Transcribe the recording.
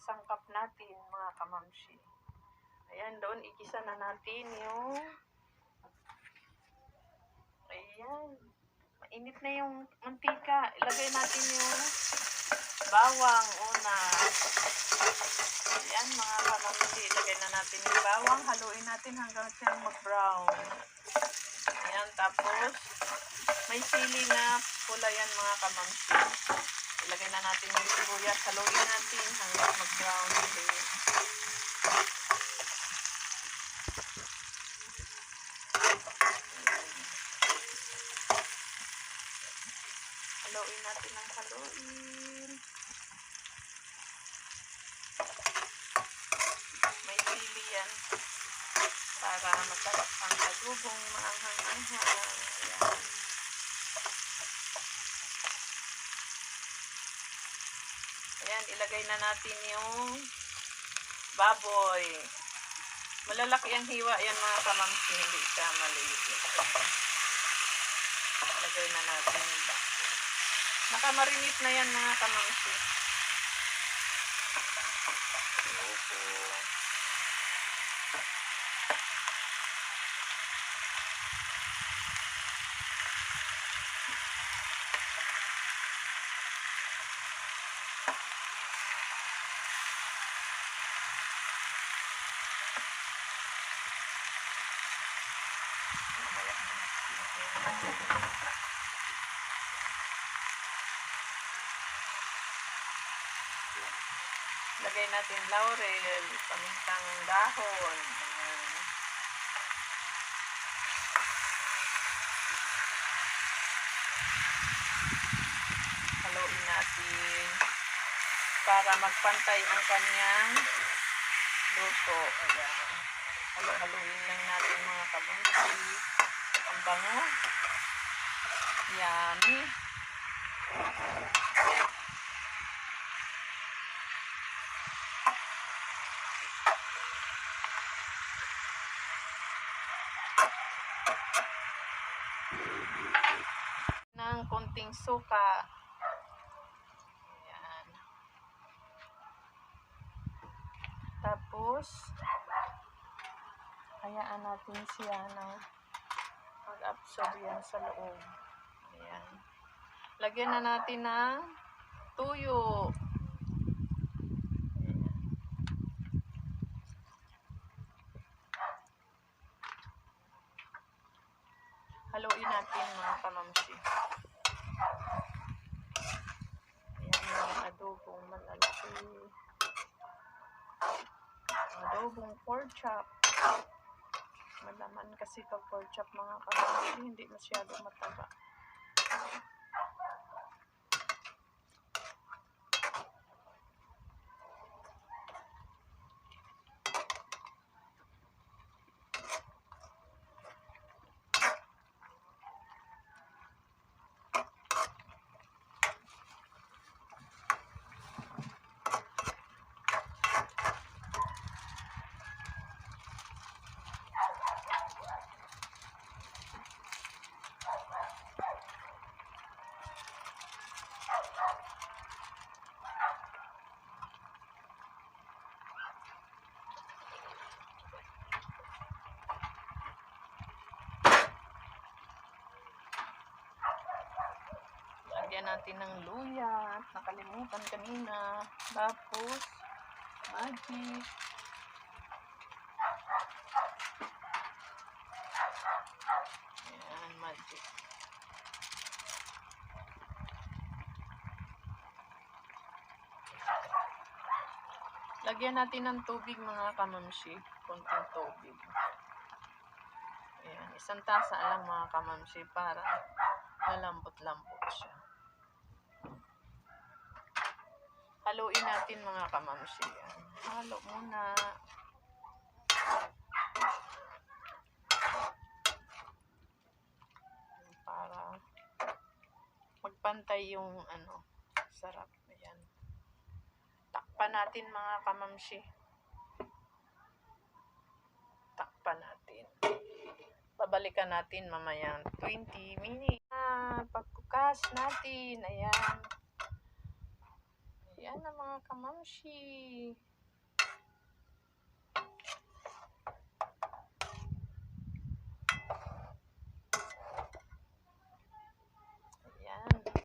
sangkap natin mga kamamsi. Ayan, doon igisa na natin yung ayan. Mainit na yung mantika. Ilagay natin yung bawang una. Ayan mga kamamsi. Ilagay na natin yung bawang. Haluin natin hanggang siyang mag-brown. Ayan, tapos may sili na pula yan mga kamamsi. Ilagay na natin yung sibuyas. Haluin natin hanggang mag-brown din. Haluin natin ang haluin. May sili yan para masarap ang adobong maanghang-anghang. Ayan. Ayan, ilagay na natin yung baboy. Malalaki ang hiwa yan mga kamamsi, hindi siya maliit. Ilagay na natin yung baboy. Nakamarinate na yan mga kamamsi. Lagay natin laurel, pamintang dahon. Haluin natin para magpantay ang kanyang luto. Ayan. Haluin lang natin mga kamamsi. Ang bango. Yummy. Ng konting suka. Ayan. Tapos, hayaan natin siya na mag-absorb yan sa loob. Ayan. Lagyan na natin ng tuyo. Ayan. Haluin natin mga kamamsi. Ayan yung adobong malalaki. Adobong pork chop. Malaman kasi pag pork chop mga kamamsi, hindi masyado mataba. Lagyan natin ng luya. Nakalimutan kanina. Tapos, magic. Ayan, magic. Lagyan natin ng tubig mga kamamsi. Konting tubig. Ayan, isang tasa lang mga kamamsi para malambot-lambot siya. Haluin natin mga kamamsi. Halo muna. Para magpantay yung sarap. Ayan. Takpan natin mga kamamsi. Takpan natin. Babalikan natin mamaya 20 minutes. Pagkukas natin. Ayan. Ayan Ayan na mga kamamshi.